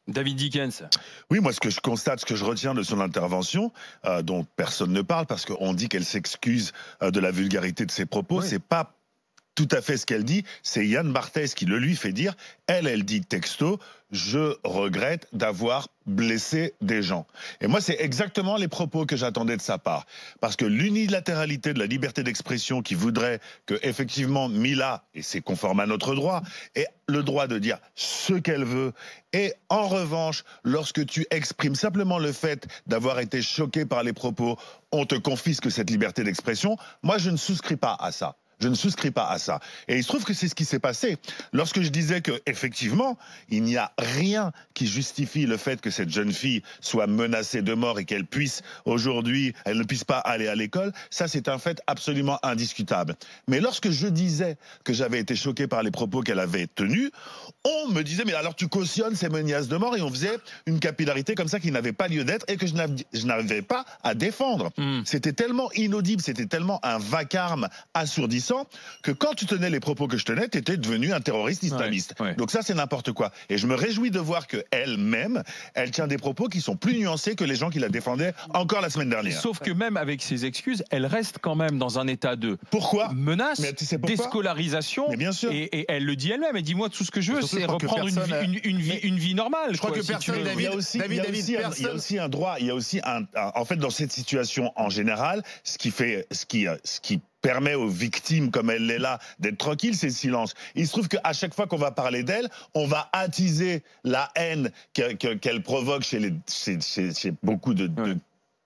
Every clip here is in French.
David Dickens. Oui, moi, ce que je constate, ce que je retiens de son intervention, dont personne ne parle, parce qu'on dit qu'elle s'excuse de la vulgarité de ses propos, c'est pas tout à fait ce qu'elle dit, c'est Yann Barthès qui le lui fait dire. Elle dit texto, je regrette d'avoir blessé des gens. Et moi, c'est exactement les propos que j'attendais de sa part. Parce que l'unilatéralité de la liberté d'expression qui voudrait que, effectivement, Mila, et c'est conforme à notre droit, ait le droit de dire ce qu'elle veut. Et en revanche, lorsque tu exprimes simplement le fait d'avoir été choqué par les propos, on te confisque cette liberté d'expression. Moi, je ne souscris pas à ça. Je ne souscris pas à ça. Et il se trouve que c'est ce qui s'est passé. Lorsque je disais que, effectivement, il n'y a rien qui justifie le fait que cette jeune fille soit menacée de mort et qu'elle puisse, aujourd'hui, elle ne puisse pas aller à l'école, ça c'est un fait absolument indiscutable. Mais lorsque je disais que j'avais été choqué par les propos qu'elle avait tenus, on me disait, mais alors tu cautionnes ces menaces de mort, et on faisait une capillarité comme ça qui n'avait pas lieu d'être et que je n'avais pas à défendre. C'était tellement inaudible, c'était tellement un vacarme assourdissant que quand tu tenais les propos que je tenais, tu étais devenu un terroriste islamiste. Donc ça, c'est n'importe quoi. Et je me réjouis de voir qu'elle-même, elle tient des propos qui sont plus nuancés que les gens qui la défendaient encore la semaine dernière. Sauf que même avec ses excuses, elle reste quand même dans un état de menace, déscolarisation. Mais bien sûr. Et elle le dit elle-même. Elle dit, moi, tout ce que je veux, c'est reprendre une vie normale. Je crois que personne, il y a aussi un droit, il y a aussi en fait, dans cette situation en général, ce qui permet aux victimes, comme elle l'est là, d'être tranquilles, c'est le silence. Il se trouve qu'à chaque fois qu'on va parler d'elle, on va attiser la haine qu'elle provoque chez beaucoup de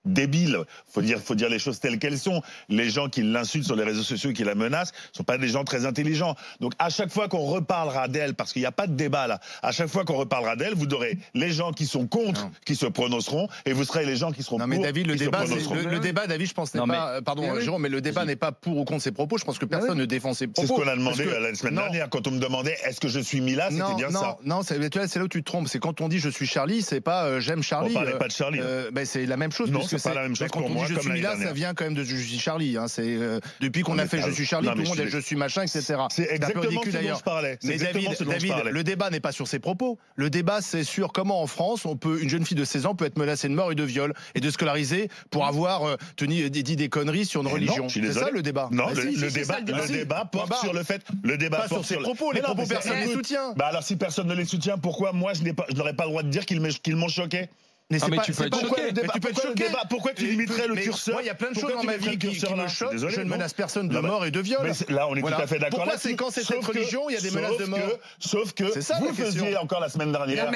débiles. Faut dire les choses telles qu'elles sont. Les gens qui l'insultent sur les réseaux sociaux et qui la menacent ne sont pas des gens très intelligents. Donc à chaque fois qu'on reparlera d'elle, parce qu'il n'y a pas de débat là, à chaque fois qu'on reparlera d'elle, vous aurez les gens qui sont contre qui se prononceront, et vous serez les gens qui seront pour. Non mais David, le débat, David, je pense n'est pas. Pardon, Jérôme, mais le débat n'est pas pour ou contre ses propos. Je pense que personne ne défend ses propos. C'est ce qu'on a demandé la semaine dernière quand on me demandait est-ce que je suis Mila, c'était bien ça. Non, c'est là où tu te trompes. C'est quand on dit je suis Charlie, c'est pas j'aime Charlie. On parlait pas de Charlie. C'est la même chose. Non, c'est pas la même chose quand on dit je suis Mila, ça vient quand même de je suis Charlie. C'est depuis qu'on a fait je suis Charlie, tout le monde dit je suis machin, etc. C'est exactement ce dont je parlais. Mais David, le débat n'est pas sur ses propos. Le débat, c'est sur comment en France, une jeune fille de 16 ans peut être menacée de mort et de viol et de scolariser pour avoir dit des conneries sur une religion. C'est ça le débat. Non, le débat porte sur le fait. Le débat pas sur ses propos. Les propos, personne ne les soutient. Bah alors si personne ne les soutient, pourquoi moi je n'aurais pas le droit de dire qu'ils m'ont choqué? Mais tu peux être choqué. Pourquoi tu limiterais le curseur? Moi, il y a plein de choses dans ma vie qui me choquent. Je ne menace personne de mort et de viol. Là, on est tout à fait d'accord. Pourquoi c'est quand c'est cette religion, il y a des menaces de mort? Sauf que vous faisiez encore la semaine dernière,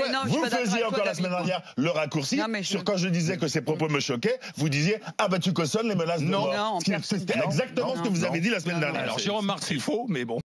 le raccourci sur quand je disais que ces propos me choquaient, vous disiez ah bah tu cautionnes les menaces de mort. C'était exactement ce que vous avez dit la semaine dernière. Alors Jérôme Marx, c'est faux, mais bon.